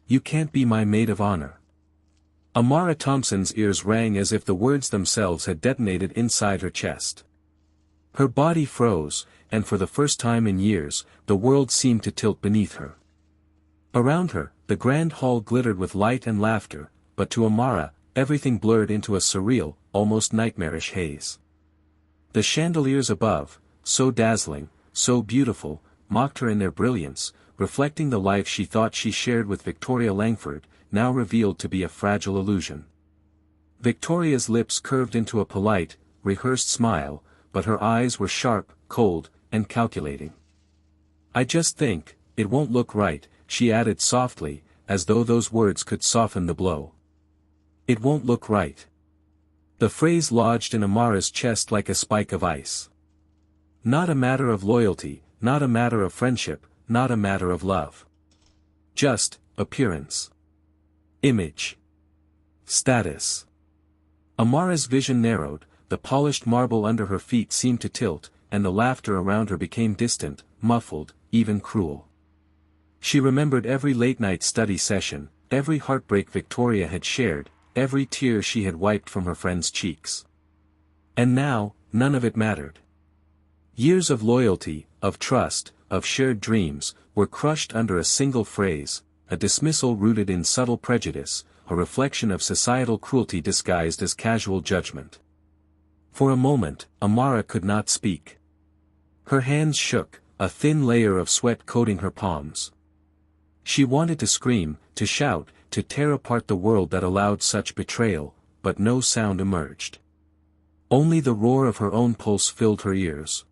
You can't be my maid of honor. Amara Thompson's ears rang as if the words themselves had detonated inside her chest. Her body froze, and for the first time in years, the world seemed to tilt beneath her. Around her, the grand hall glittered with light and laughter, but to Amara, everything blurred into a surreal, almost nightmarish haze. The chandeliers above, so dazzling, so beautiful, mocked her in their brilliance, reflecting the life she thought she shared with Victoria Langford, now revealed to be a fragile illusion. Victoria's lips curved into a polite, rehearsed smile, but her eyes were sharp, cold, and calculating. I just think, it won't look right, she added softly, as though those words could soften the blow. It won't look right. The phrase lodged in Amara's chest like a spike of ice. Not a matter of loyalty, not a matter of friendship, not a matter of love. Just, appearance. Image. Status. Amara's vision narrowed, the polished marble under her feet seemed to tilt, and the laughter around her became distant, muffled, even cruel. She remembered every late-night study session, every heartbreak Victoria had shared, every tear she had wiped from her friends' cheeks. And now, none of it mattered. Years of loyalty, of trust, of shared dreams, were crushed under a single phrase, a dismissal rooted in subtle prejudice, a reflection of societal cruelty disguised as casual judgment. For a moment, Amara could not speak. Her hands shook, a thin layer of sweat coating her palms. She wanted to scream, to shout, to tear apart the world that allowed such betrayal, but no sound emerged. Only the roar of her own pulse filled her ears.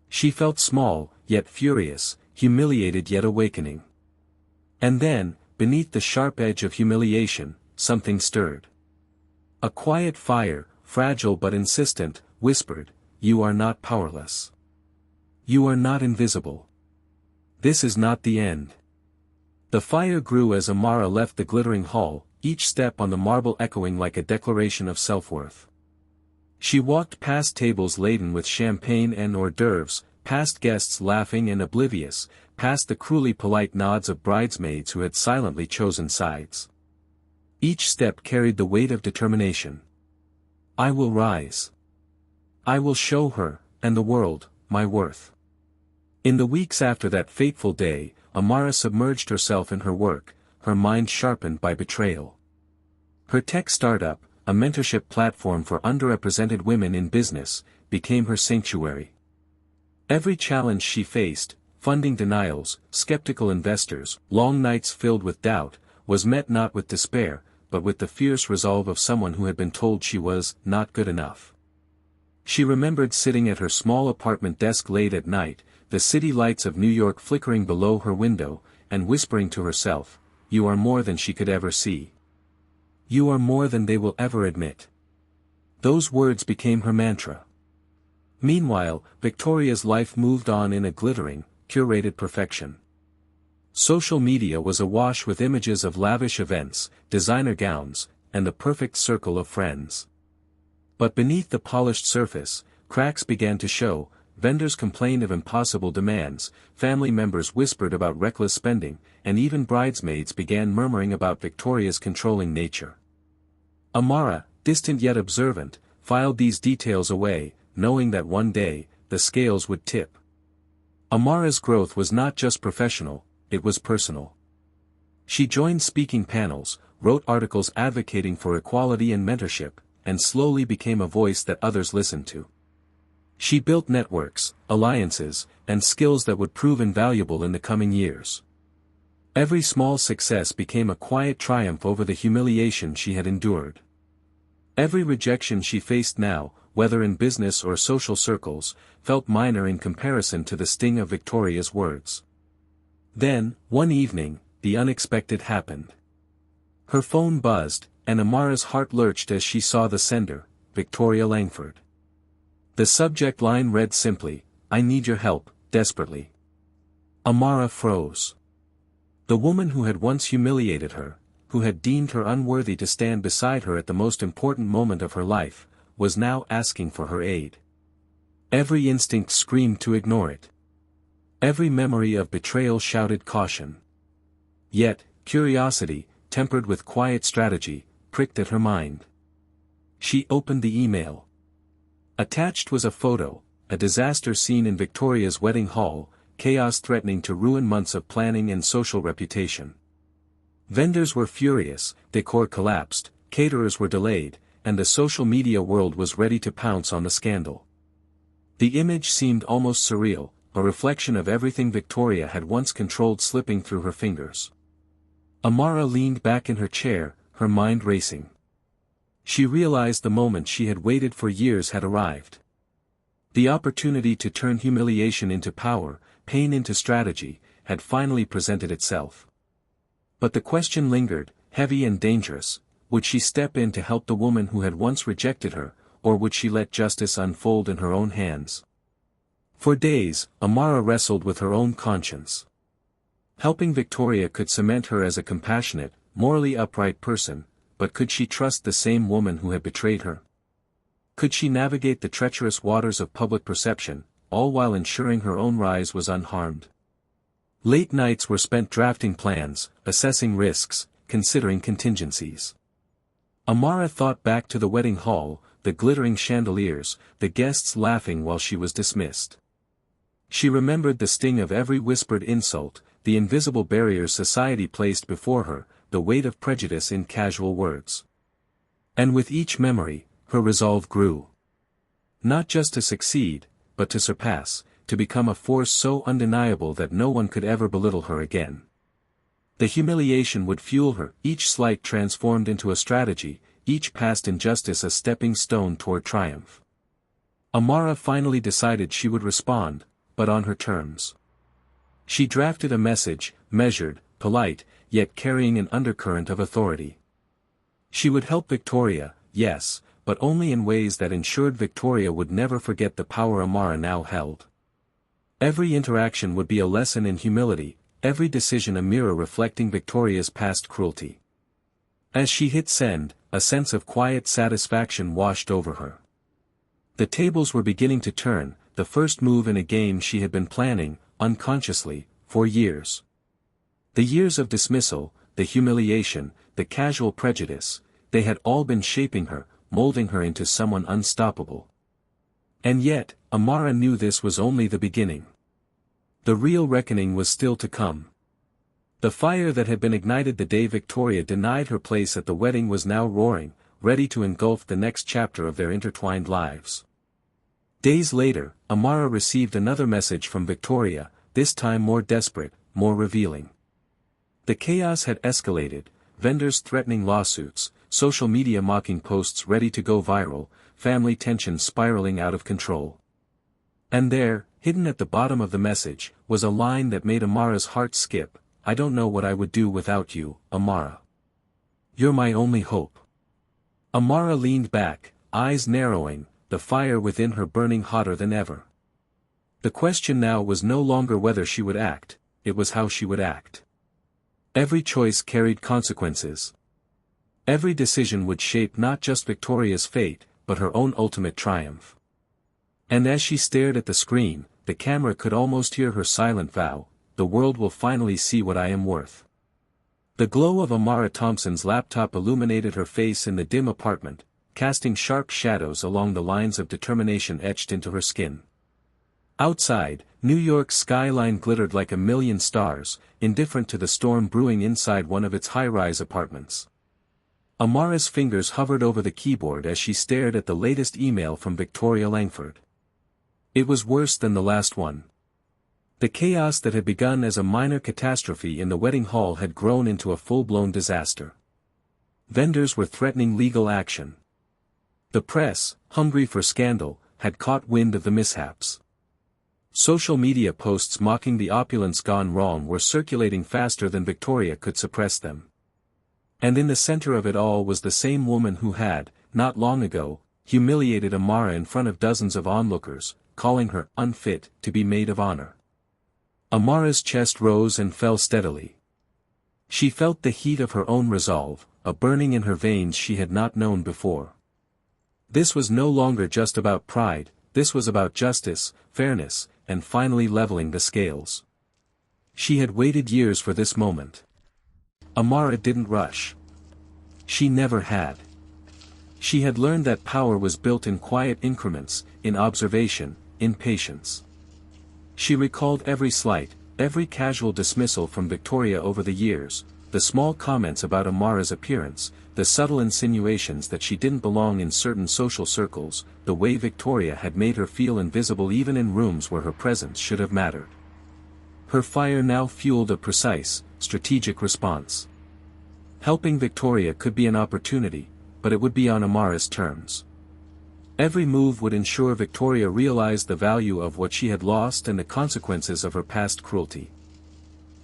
She felt small, yet furious, humiliated yet awakening. And then, beneath the sharp edge of humiliation, something stirred. A quiet fire, fragile but insistent, whispered, "You are not powerless. You are not invisible. This is not the end." The fire grew as Amara left the glittering hall, each step on the marble echoing like a declaration of self-worth. She walked past tables laden with champagne and hors d'oeuvres, past guests laughing and oblivious, past the cruelly polite nods of bridesmaids who had silently chosen sides. Each step carried the weight of determination. I will rise. I will show her, and the world, my worth. In the weeks after that fateful day, Amara submerged herself in her work, her mind sharpened by betrayal. Her tech startup, a mentorship platform for underrepresented women in business, became her sanctuary. Every challenge she faced, funding denials, skeptical investors, long nights filled with doubt, was met not with despair, but with the fierce resolve of someone who had been told she was not good enough. She remembered sitting at her small apartment desk late at night, the city lights of New York flickering below her window, and whispering to herself, "You are more than she could ever see. You are more than they will ever admit." Those words became her mantra. Meanwhile, Victoria's life moved on in a glittering, curated perfection. Social media was awash with images of lavish events, designer gowns, and the perfect circle of friends. But beneath the polished surface, cracks began to show. Vendors complained of impossible demands, family members whispered about reckless spending, and even bridesmaids began murmuring about Victoria's controlling nature. Amara, distant yet observant, filed these details away, knowing that one day, the scales would tip. Amara's growth was not just professional, it was personal. She joined speaking panels, wrote articles advocating for equality and mentorship, and slowly became a voice that others listened to. She built networks, alliances, and skills that would prove invaluable in the coming years. Every small success became a quiet triumph over the humiliation she had endured. Every rejection she faced now, whether in business or social circles, felt minor in comparison to the sting of Victoria's words. Then, one evening, the unexpected happened. Her phone buzzed, and Amara's heart lurched as she saw the sender, Victoria Langford. The subject line read simply, "I need your help, desperately." Amara froze. The woman who had once humiliated her, who had deemed her unworthy to stand beside her at the most important moment of her life, was now asking for her aid. Every instinct screamed to ignore it. Every memory of betrayal shouted caution. Yet, Curiosity, tempered with quiet strategy, pricked at her mind. She opened the email. Attached was a photo, a disaster scene in Victoria's wedding hall, chaos threatening to ruin months of planning and social reputation. Vendors were furious, decor collapsed, caterers were delayed, and the social media world was ready to pounce on the scandal. The image seemed almost surreal, a reflection of everything Victoria had once controlled slipping through her fingers. Amara leaned back in her chair, her mind racing. She realized the moment she had waited for years had arrived. The opportunity to turn humiliation into power, pain into strategy, had finally presented itself. But the question lingered, heavy and dangerous: would she step in to help the woman who had once rejected her, or would she let justice unfold in her own hands? For days, Amara wrestled with her own conscience. Helping Victoria could cement her as a compassionate, morally upright person, but could she trust the same woman who had betrayed her? Could she navigate the treacherous waters of public perception, all while ensuring her own rise was unharmed? Late nights were spent drafting plans, assessing risks, considering contingencies. Amara thought back to the wedding hall, the glittering chandeliers, the guests laughing while she was dismissed. She remembered the sting of every whispered insult, the invisible barriers society placed before her, the weight of prejudice in casual words. And with each memory, her resolve grew. Not just to succeed, but to surpass, to become a force so undeniable that no one could ever belittle her again. The humiliation would fuel her, each slight transformed into a strategy, each past injustice a stepping stone toward triumph. Amara finally decided she would respond, but on her terms. She drafted a message, measured, polite, yet carrying an undercurrent of authority. She would help Victoria, yes, but only in ways that ensured Victoria would never forget the power Amara now held. Every interaction would be a lesson in humility, every decision a mirror reflecting Victoria's past cruelty. As she hit send, a sense of quiet satisfaction washed over her. The tables were beginning to turn, the first move in a game she had been planning, unconsciously, for years. The years of dismissal, the humiliation, the casual prejudice, they had all been shaping her, molding her into someone unstoppable. And yet, Amara knew this was only the beginning. The real reckoning was still to come. The fire that had been ignited the day Victoria denied her place at the wedding was now roaring, ready to engulf the next chapter of their intertwined lives. Days later, Amara received another message from Victoria, this time more desperate, more revealing. The chaos had escalated, vendors threatening lawsuits, social media mocking posts ready to go viral, family tension spiraling out of control. And there, hidden at the bottom of the message, was a line that made Amara's heart skip: "I don't know what I would do without you, Amara. You're my only hope." Amara leaned back, eyes narrowing, the fire within her burning hotter than ever. The question now was no longer whether she would act, it was how she would act. Every choice carried consequences. Every decision would shape not just Victoria's fate, but her own ultimate triumph. And as she stared at the screen, the camera could almost hear her silent vow: "The world will finally see what I am worth." The glow of Amara Thompson's laptop illuminated her face in the dim apartment, casting sharp shadows along the lines of determination etched into her skin. Outside, New York's skyline glittered like a million stars, indifferent to the storm brewing inside one of its high-rise apartments. Amara's fingers hovered over the keyboard as she stared at the latest email from Victoria Langford. It was worse than the last one. The chaos that had begun as a minor catastrophe in the wedding hall had grown into a full-blown disaster. Vendors were threatening legal action. The press, hungry for scandal, had caught wind of the mishaps. Social media posts mocking the opulence gone wrong were circulating faster than Victoria could suppress them. And in the center of it all was the same woman who had, not long ago, humiliated Amara in front of dozens of onlookers, calling her unfit to be maid of honor. Amara's chest rose and fell steadily. She felt the heat of her own resolve, a burning in her veins she had not known before. This was no longer just about pride, this was about justice, fairness, and finally leveling the scales. She had waited years for this moment. Amara didn't rush. She never had. She had learned that power was built in quiet increments, in observation, in patience. She recalled every slight, every casual dismissal from Victoria over the years, the small comments about Amara's appearance, the subtle insinuations that she didn't belong in certain social circles, the way Victoria had made her feel invisible even in rooms where her presence should have mattered. Her fire now fueled a precise, strategic response. Helping Victoria could be an opportunity, but it would be on Amara's terms. Every move would ensure Victoria realized the value of what she had lost and the consequences of her past cruelty.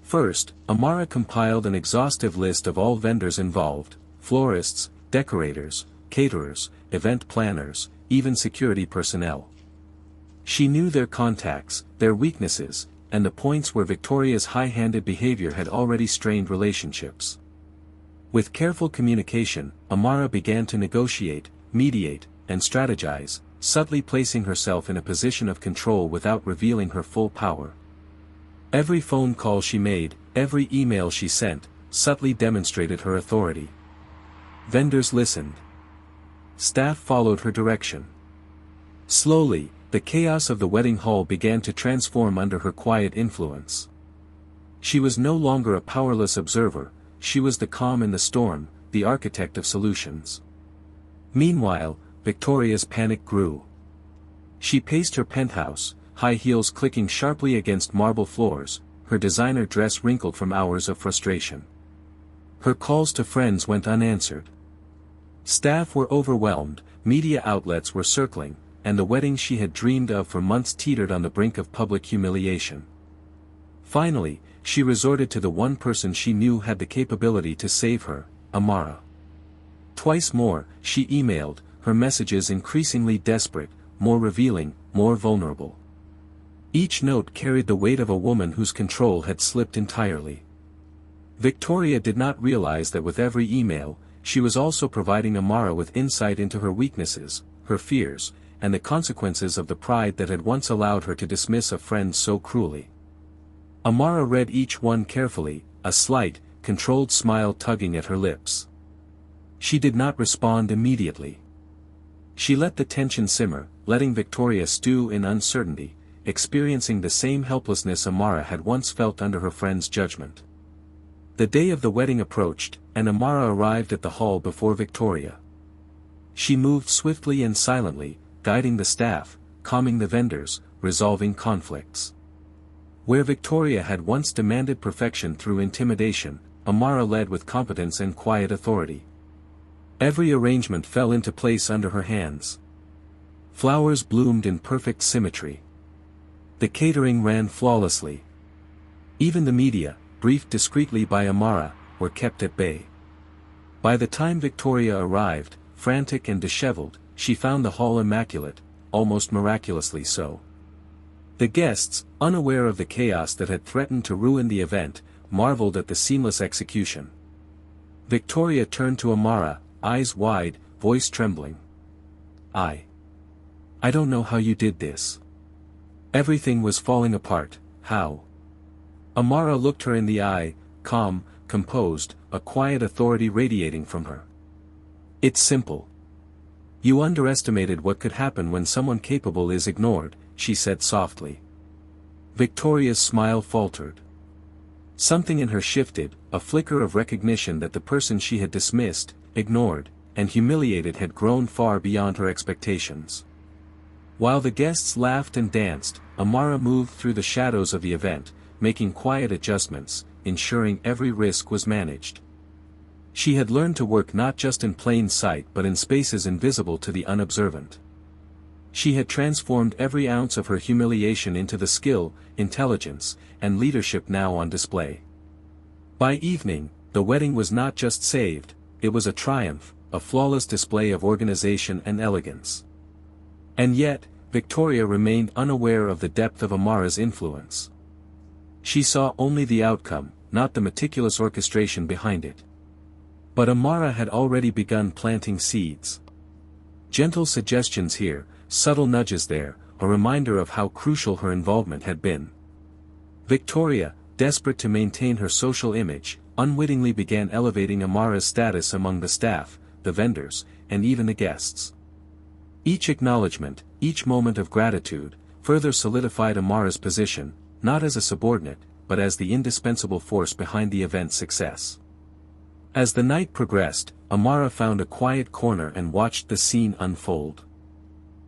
First, Amara compiled an exhaustive list of all vendors involved: florists, decorators, caterers, event planners, even security personnel. She knew their contacts, their weaknesses, and the points where Victoria's high-handed behavior had already strained relationships. With careful communication, Amara began to negotiate, mediate, and strategize, subtly placing herself in a position of control without revealing her full power. Every phone call she made, every email she sent, subtly demonstrated her authority. Vendors listened. Staff followed her direction. Slowly, the chaos of the wedding hall began to transform under her quiet influence. She was no longer a powerless observer, she was the calm in the storm, the architect of solutions. Meanwhile, Victoria's panic grew. She paced her penthouse, high heels clicking sharply against marble floors, her designer dress wrinkled from hours of frustration. Her calls to friends went unanswered. Staff were overwhelmed, media outlets were circling, and the wedding she had dreamed of for months teetered on the brink of public humiliation. Finally, she resorted to the one person she knew had the capability to save her, Amara. Twice more, she emailed, her messages increasingly desperate, more revealing, more vulnerable. Each note carried the weight of a woman whose control had slipped entirely. Victoria did not realize that with every email, she was also providing Amara with insight into her weaknesses, her fears, and the consequences of the pride that had once allowed her to dismiss a friend so cruelly. Amara read each one carefully, a slight, controlled smile tugging at her lips. She did not respond immediately. She let the tension simmer, letting Victoria stew in uncertainty, experiencing the same helplessness Amara had once felt under her friend's judgment. The day of the wedding approached, and Amara arrived at the hall before Victoria. She moved swiftly and silently, guiding the staff, calming the vendors, resolving conflicts. Where Victoria had once demanded perfection through intimidation, Amara led with competence and quiet authority. Every arrangement fell into place under her hands. Flowers bloomed in perfect symmetry. The catering ran flawlessly. Even the media, briefed discreetly by Amara, were kept at bay. By the time Victoria arrived, frantic and disheveled, she found the hall immaculate, almost miraculously so. The guests, unaware of the chaos that had threatened to ruin the event, marveled at the seamless execution. Victoria turned to Amara, eyes wide, voice trembling. I don't know how you did this. Everything was falling apart, how? Amara looked her in the eye, calm, composed, a quiet authority radiating from her. It's simple. You underestimated what could happen when someone capable is ignored, she said softly. Victoria's smile faltered. Something in her shifted, a flicker of recognition that the person she had dismissed, ignored, and humiliated had grown far beyond her expectations. While the guests laughed and danced, Amara moved through the shadows of the event, making quiet adjustments, ensuring every risk was managed. She had learned to work not just in plain sight but in spaces invisible to the unobservant. She had transformed every ounce of her humiliation into the skill, intelligence, and leadership now on display. By evening, the wedding was not just saved, it was a triumph, a flawless display of organization and elegance. And yet, Victoria remained unaware of the depth of Amara's influence. She saw only the outcome, not the meticulous orchestration behind it. But Amara had already begun planting seeds. Gentle suggestions here, subtle nudges there, a reminder of how crucial her involvement had been. Victoria, desperate to maintain her social image, unwittingly began elevating Amara's status among the staff, the vendors, and even the guests. Each acknowledgement, each moment of gratitude, further solidified Amara's position, not as a subordinate, but as the indispensable force behind the event's success. As the night progressed, Amara found a quiet corner and watched the scene unfold.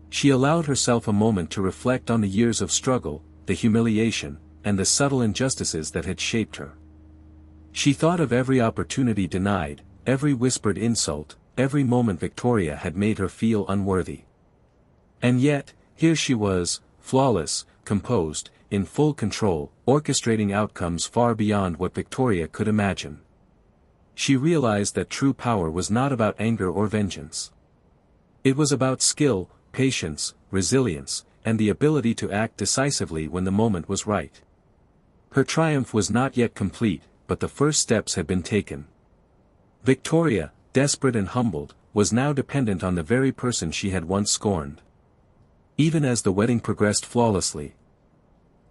She allowed herself a moment to reflect on the years of struggle, the humiliation, and the subtle injustices that had shaped her. She thought of every opportunity denied, every whispered insult, every moment Victoria had made her feel unworthy. And yet, here she was, flawless, composed, in full control, orchestrating outcomes far beyond what Victoria could imagine. She realized that true power was not about anger or vengeance. It was about skill, patience, resilience, and the ability to act decisively when the moment was right. Her triumph was not yet complete, but the first steps had been taken. Victoria, desperate and humbled, was now dependent on the very person she had once scorned. Even as the wedding progressed flawlessly,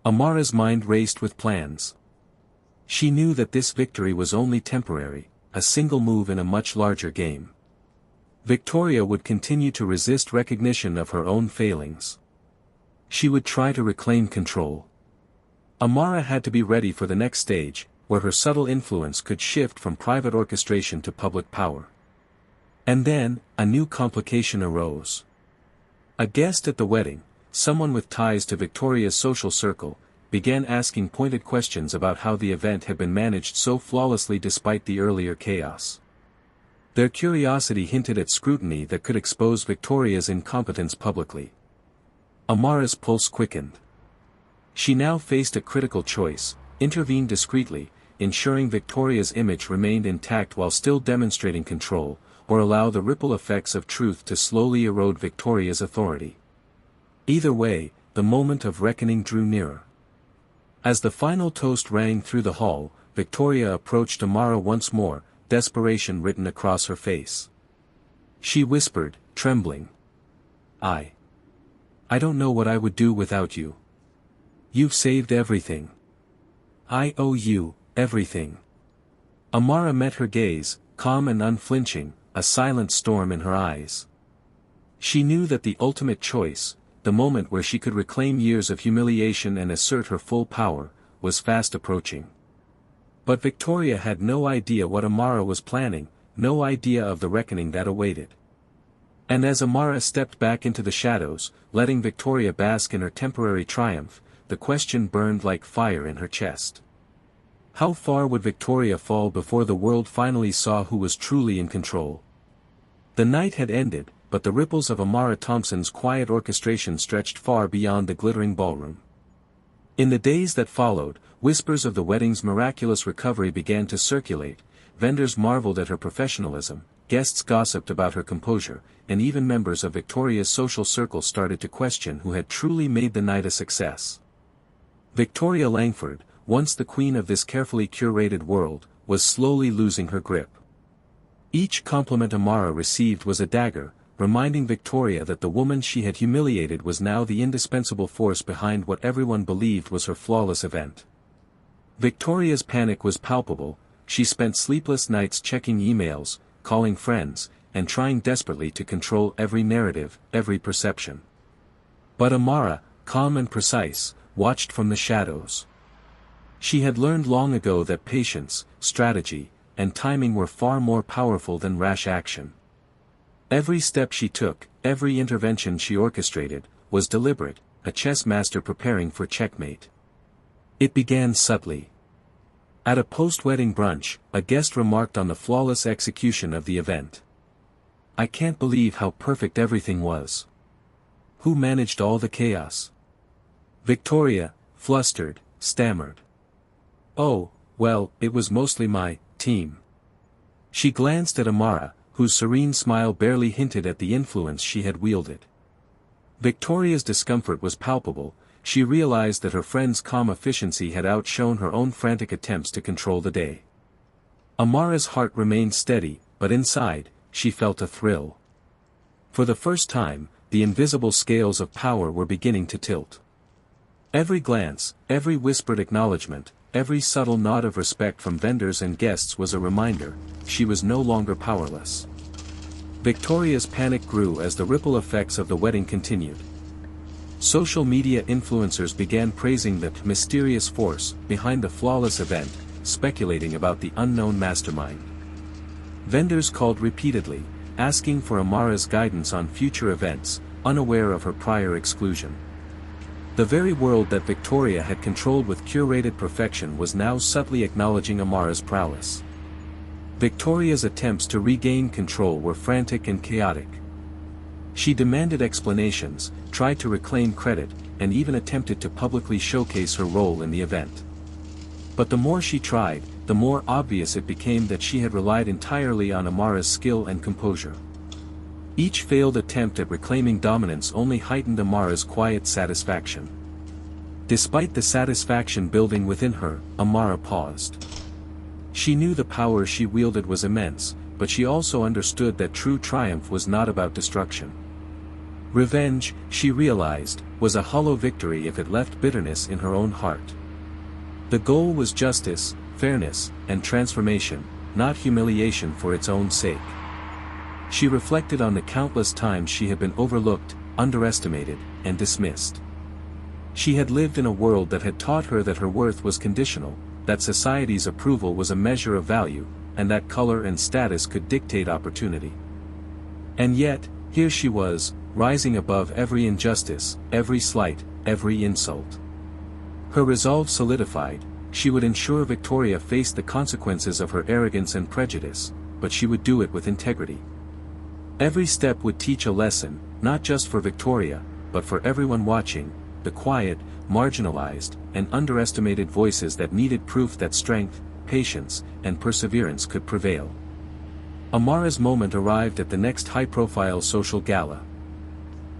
Amara's mind raced with plans. She knew that this victory was only temporary, a single move in a much larger game. Victoria would continue to resist recognition of her own failings. She would try to reclaim control. Amara had to be ready for the next stage, where her subtle influence could shift from private orchestration to public power. And then, a new complication arose. A guest at the wedding, someone with ties to Victoria's social circle, began asking pointed questions about how the event had been managed so flawlessly despite the earlier chaos. Their curiosity hinted at scrutiny that could expose Victoria's incompetence publicly. Amara's pulse quickened. She now faced a critical choice: intervene discreetly, ensuring Victoria's image remained intact while still demonstrating control, or allow the ripple effects of truth to slowly erode Victoria's authority. Either way, the moment of reckoning drew nearer. As the final toast rang through the hall, Victoria approached Amara once more, desperation written across her face. She whispered, trembling. I don't know what I would do without you. You've saved everything. I owe you everything. Amara met her gaze, calm and unflinching, a silent storm in her eyes. She knew that the ultimate choice, the moment where she could reclaim years of humiliation and assert her full power, was fast approaching. But Victoria had no idea what Amara was planning, no idea of the reckoning that awaited. And as Amara stepped back into the shadows, letting Victoria bask in her temporary triumph, the question burned like fire in her chest. How far would Victoria fall before the world finally saw who was truly in control? The night had ended, but the ripples of Amara Thompson's quiet orchestration stretched far beyond the glittering ballroom. In the days that followed, whispers of the wedding's miraculous recovery began to circulate, vendors marveled at her professionalism, guests gossiped about her composure, and even members of Victoria's social circle started to question who had truly made the night a success. Victoria Langford, once the queen of this carefully curated world, was slowly losing her grip. Each compliment Amara received was a dagger, reminding Victoria that the woman she had humiliated was now the indispensable force behind what everyone believed was her flawless event. Victoria's panic was palpable. She spent sleepless nights checking emails, calling friends, and trying desperately to control every narrative, every perception. But Amara, calm and precise, watched from the shadows. She had learned long ago that patience, strategy, and timing were far more powerful than rash action. Every step she took, every intervention she orchestrated, was deliberate, a chess master preparing for checkmate. It began subtly. At a post-wedding brunch, a guest remarked on the flawless execution of the event. "I can't believe how perfect everything was. Who managed all the chaos?" Victoria, flustered, stammered. "Oh, well, it was mostly my team." She glanced at Amara, whose serene smile barely hinted at the influence she had wielded. Victoria's discomfort was palpable. She realized that her friend's calm efficiency had outshone her own frantic attempts to control the day. Amara's heart remained steady, but inside, she felt a thrill. For the first time, the invisible scales of power were beginning to tilt. Every glance, every whispered acknowledgement, every subtle nod of respect from vendors and guests was a reminder, she was no longer powerless. Victoria's panic grew as the ripple effects of the wedding continued. Social media influencers began praising the mysterious force behind the flawless event, speculating about the unknown mastermind. Vendors called repeatedly, asking for Amara's guidance on future events, unaware of her prior exclusion. The very world that Victoria had controlled with curated perfection was now subtly acknowledging Amara's prowess. Victoria's attempts to regain control were frantic and chaotic. She demanded explanations, tried to reclaim credit, and even attempted to publicly showcase her role in the event. But the more she tried, the more obvious it became that she had relied entirely on Amara's skill and composure. Each failed attempt at reclaiming dominance only heightened Amara's quiet satisfaction. Despite the satisfaction building within her, Amara paused. She knew the power she wielded was immense, but she also understood that true triumph was not about destruction. Revenge, she realized, was a hollow victory if it left bitterness in her own heart. The goal was justice, fairness, and transformation, not humiliation for its own sake. She reflected on the countless times she had been overlooked, underestimated, and dismissed. She had lived in a world that had taught her that her worth was conditional, that society's approval was a measure of value, and that color and status could dictate opportunity. And yet, here she was, rising above every injustice, every slight, every insult. Her resolve solidified, she would ensure Victoria faced the consequences of her arrogance and prejudice, but she would do it with integrity. Every step would teach a lesson, not just for Victoria, but for everyone watching, the quiet, marginalized, and underestimated voices that needed proof that strength, patience, and perseverance could prevail. Amara's moment arrived at the next high-profile social gala.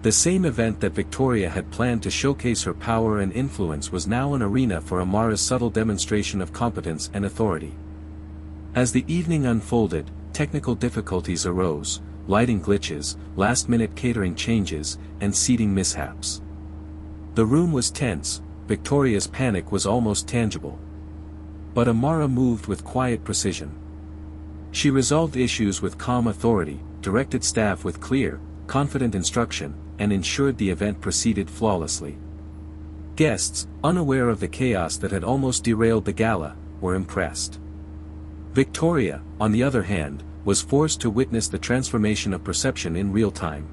The same event that Victoria had planned to showcase her power and influence was now an arena for Amara's subtle demonstration of competence and authority. As the evening unfolded, technical difficulties arose, lighting glitches, last-minute catering changes, and seating mishaps. The room was tense, Victoria's panic was almost tangible. But Amara moved with quiet precision. She resolved issues with calm authority, directed staff with clear, confident instruction, and ensured the event proceeded flawlessly. Guests, unaware of the chaos that had almost derailed the gala, were impressed. Victoria, on the other hand, was forced to witness the transformation of perception in real time.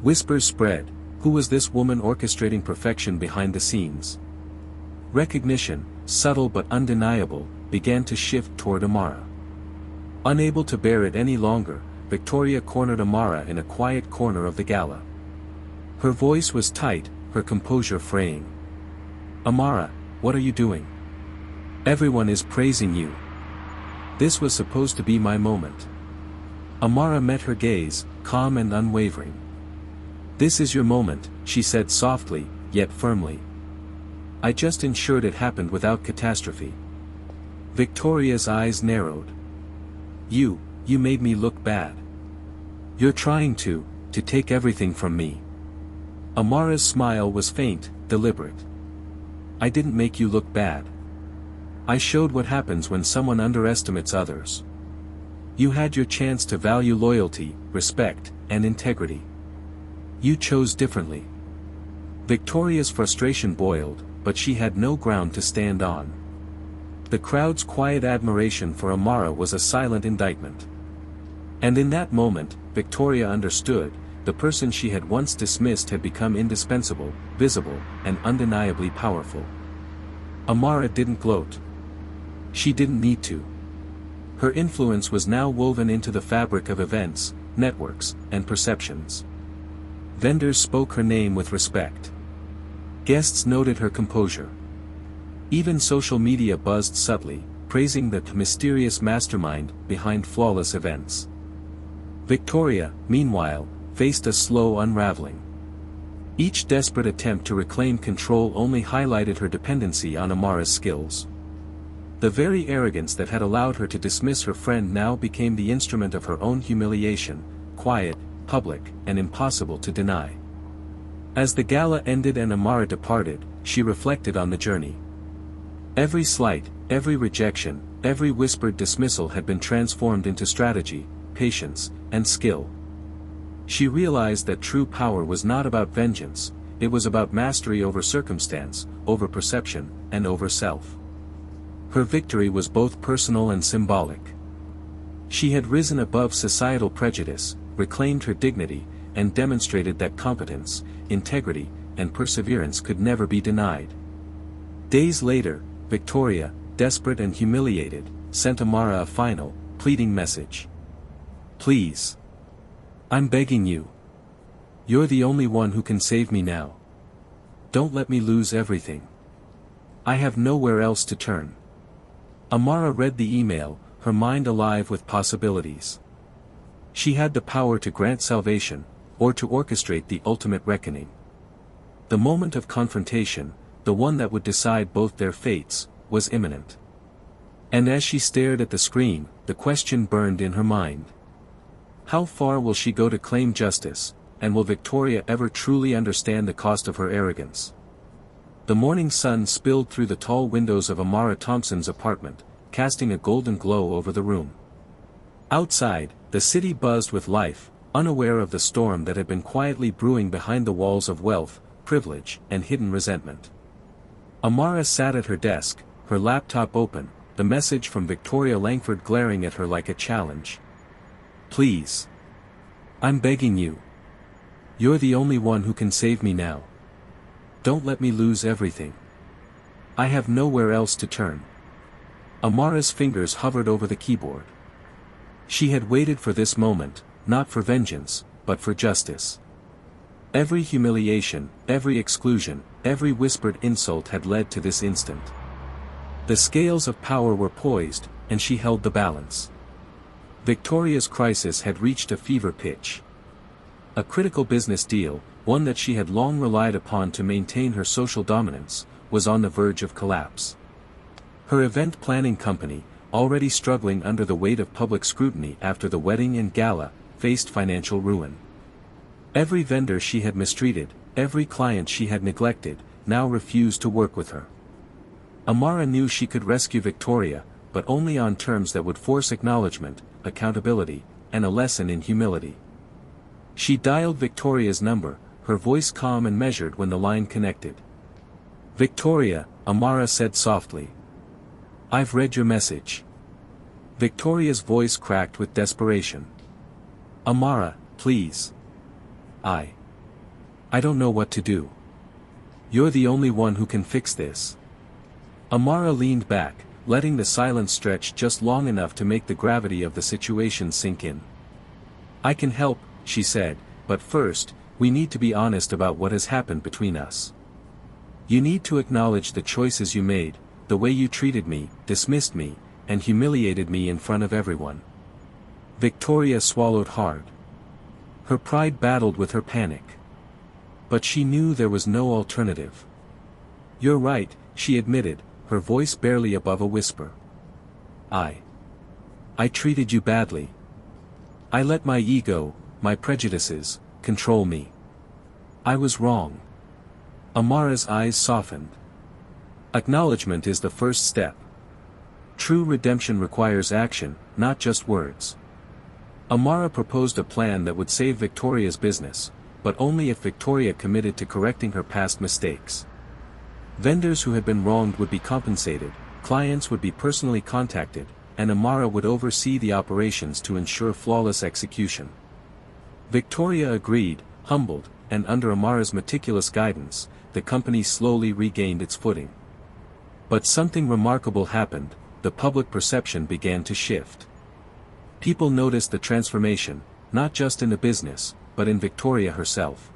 Whispers spread, who was this woman orchestrating perfection behind the scenes? Recognition, subtle but undeniable, began to shift toward Amara. Unable to bear it any longer, Victoria cornered Amara in a quiet corner of the gala. Her voice was tight, her composure fraying. "Amara, what are you doing? Everyone is praising you. This was supposed to be my moment." Amara met her gaze, calm and unwavering. "This is your moment," she said softly, yet firmly. "I just ensured it happened without catastrophe." Victoria's eyes narrowed. You made me look bad. You're trying to take everything from me." Amara's smile was faint, deliberate. "I didn't make you look bad. I showed what happens when someone underestimates others. You had your chance to value loyalty, respect, and integrity. You chose differently." Victoria's frustration boiled, but she had no ground to stand on. The crowd's quiet admiration for Amara was a silent indictment. And in that moment, Victoria understood, the person she had once dismissed had become indispensable, visible, and undeniably powerful. Amara didn't gloat. She didn't need to. Her influence was now woven into the fabric of events, networks, and perceptions. Vendors spoke her name with respect. Guests noted her composure. Even social media buzzed subtly, praising the mysterious mastermind behind flawless events. Victoria, meanwhile, faced a slow unraveling. Each desperate attempt to reclaim control only highlighted her dependency on Amara's skills. The very arrogance that had allowed her to dismiss her friend now became the instrument of her own humiliation, quiet, public, and impossible to deny. As the gala ended and Amara departed, she reflected on the journey. Every slight, every rejection, every whispered dismissal had been transformed into strategy, patience, and skill. She realized that true power was not about vengeance, it was about mastery over circumstance, over perception, and over self. Her victory was both personal and symbolic. She had risen above societal prejudice, reclaimed her dignity, and demonstrated that competence, integrity, and perseverance could never be denied. Days later, Victoria, desperate and humiliated, sent Amara a final, pleading message. "Please. I'm begging you. You're the only one who can save me now. Don't let me lose everything. I have nowhere else to turn." Amara read the email, her mind alive with possibilities. She had the power to grant salvation, or to orchestrate the ultimate reckoning. The moment of confrontation, the one that would decide both their fates, was imminent. And as she stared at the screen, the question burned in her mind. How far will she go to claim justice, and will Victoria ever truly understand the cost of her arrogance? The morning sun spilled through the tall windows of Amara Thompson's apartment, casting a golden glow over the room. Outside, the city buzzed with life, unaware of the storm that had been quietly brewing behind the walls of wealth, privilege, and hidden resentment. Amara sat at her desk, her laptop open, the message from Victoria Langford glaring at her like a challenge. "Please. I'm begging you. You're the only one who can save me now. Don't let me lose everything. I have nowhere else to turn." Amara's fingers hovered over the keyboard. She had waited for this moment, not for vengeance, but for justice. Every humiliation, every exclusion, every whispered insult had led to this instant. The scales of power were poised, and she held the balance. Victoria's crisis had reached a fever pitch. A critical business deal, one that she had long relied upon to maintain her social dominance, was on the verge of collapse. Her event planning company, already struggling under the weight of public scrutiny after the wedding and gala, faced financial ruin. Every vendor she had mistreated, every client she had neglected, now refused to work with her. Amara knew she could rescue Victoria, but only on terms that would force acknowledgement, accountability, and a lesson in humility. She dialed Victoria's number, her voice calm and measured when the line connected. "Victoria," Amara said softly. "I've read your message." Victoria's voice cracked with desperation. "Amara, please. I don't know what to do. You're the only one who can fix this." Amara leaned back, letting the silence stretch just long enough to make the gravity of the situation sink in. "I can help," she said, "but first, we need to be honest about what has happened between us. You need to acknowledge the choices you made, the way you treated me, dismissed me, and humiliated me in front of everyone." Victoria swallowed hard. Her pride battled with her panic. But she knew there was no alternative. "You're right," she admitted, her voice barely above a whisper. I treated you badly. I let my ego, my prejudices, control me. I was wrong." Amara's eyes softened. Acknowledgement is the first step. True redemption requires action, not just words. Amara proposed a plan that would save Victoria's business, but only if Victoria committed to correcting her past mistakes. Vendors who had been wronged would be compensated, clients would be personally contacted, and Amara would oversee the operations to ensure flawless execution. Victoria agreed, humbled, and under Amara's meticulous guidance, the company slowly regained its footing. But something remarkable happened, the public perception began to shift. People noticed the transformation, not just in the business, but in Victoria herself.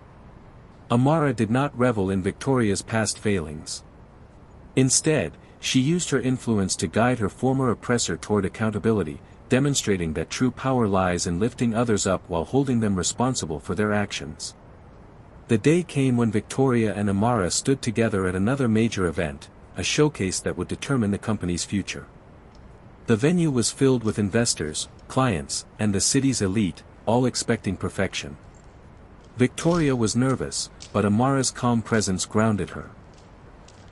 Amara did not revel in Victoria's past failings. Instead, she used her influence to guide her former oppressor toward accountability, demonstrating that true power lies in lifting others up while holding them responsible for their actions. The day came when Victoria and Amara stood together at another major event, a showcase that would determine the company's future. The venue was filled with investors, clients, and the city's elite, all expecting perfection. Victoria was nervous, but Amara's calm presence grounded her.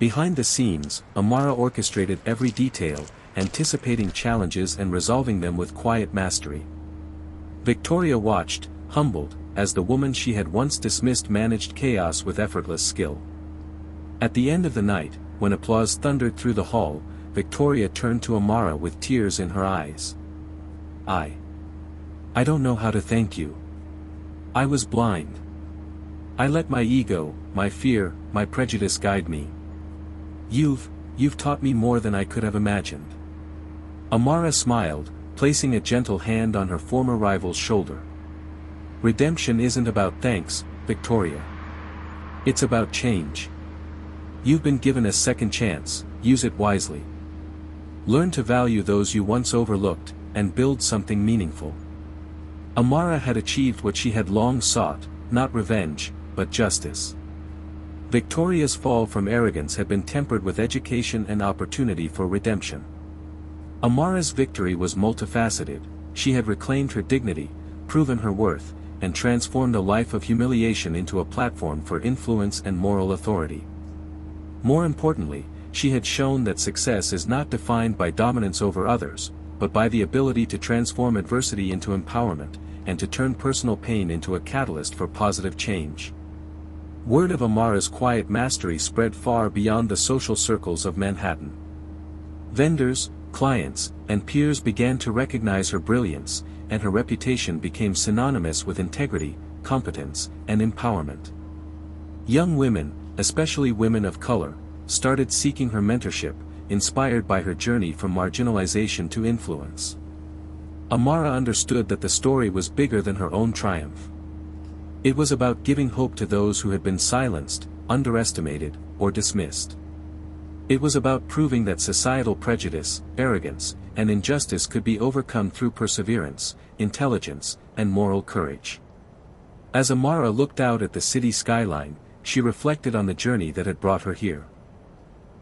Behind the scenes, Amara orchestrated every detail, anticipating challenges and resolving them with quiet mastery. Victoria watched, humbled, as the woman she had once dismissed managed chaos with effortless skill. At the end of the night, when applause thundered through the hall, Victoria turned to Amara with tears in her eyes. I don't know how to thank you. I was blind. I let my ego, my fear, my prejudice guide me. You've taught me more than I could have imagined." Amara smiled, placing a gentle hand on her former rival's shoulder. "Redemption isn't about thanks, Victoria. It's about change. You've been given a second chance, use it wisely. Learn to value those you once overlooked, and build something meaningful." Amara had achieved what she had long sought, not revenge, but justice. Victoria's fall from arrogance had been tempered with education and opportunity for redemption. Amara's victory was multifaceted. She had reclaimed her dignity, proven her worth, and transformed a life of humiliation into a platform for influence and moral authority. More importantly, she had shown that success is not defined by dominance over others, but by the ability to transform adversity into empowerment, and to turn personal pain into a catalyst for positive change. Word of Amara's quiet mastery spread far beyond the social circles of Manhattan. Vendors, clients, and peers began to recognize her brilliance, and her reputation became synonymous with integrity, competence, and empowerment. Young women, especially women of color, started seeking her mentorship, inspired by her journey from marginalization to influence. Amara understood that the story was bigger than her own triumph. It was about giving hope to those who had been silenced, underestimated, or dismissed. It was about proving that societal prejudice, arrogance, and injustice could be overcome through perseverance, intelligence, and moral courage. As Amara looked out at the city skyline, she reflected on the journey that had brought her here.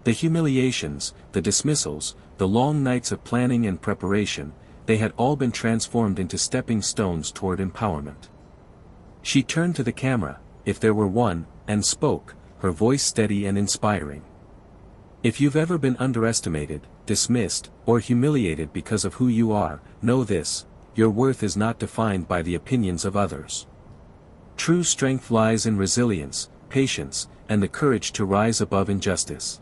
The humiliations, the dismissals, the long nights of planning and preparation, they had all been transformed into stepping stones toward empowerment. She turned to the camera, if there were one, and spoke, her voice steady and inspiring. "If you've ever been underestimated, dismissed, or humiliated because of who you are, know this: your worth is not defined by the opinions of others. True strength lies in resilience, patience, and the courage to rise above injustice.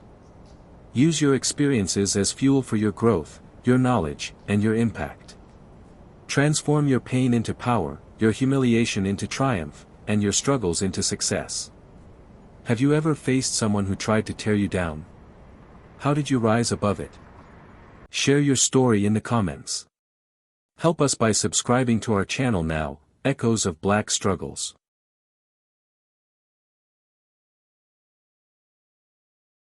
Use your experiences as fuel for your growth, your knowledge, and your impact. Transform your pain into power, your humiliation into triumph, and your struggles into success." Have you ever faced someone who tried to tear you down? How did you rise above it? Share your story in the comments. Help us by subscribing to our channel now, Echoes of Black Struggles.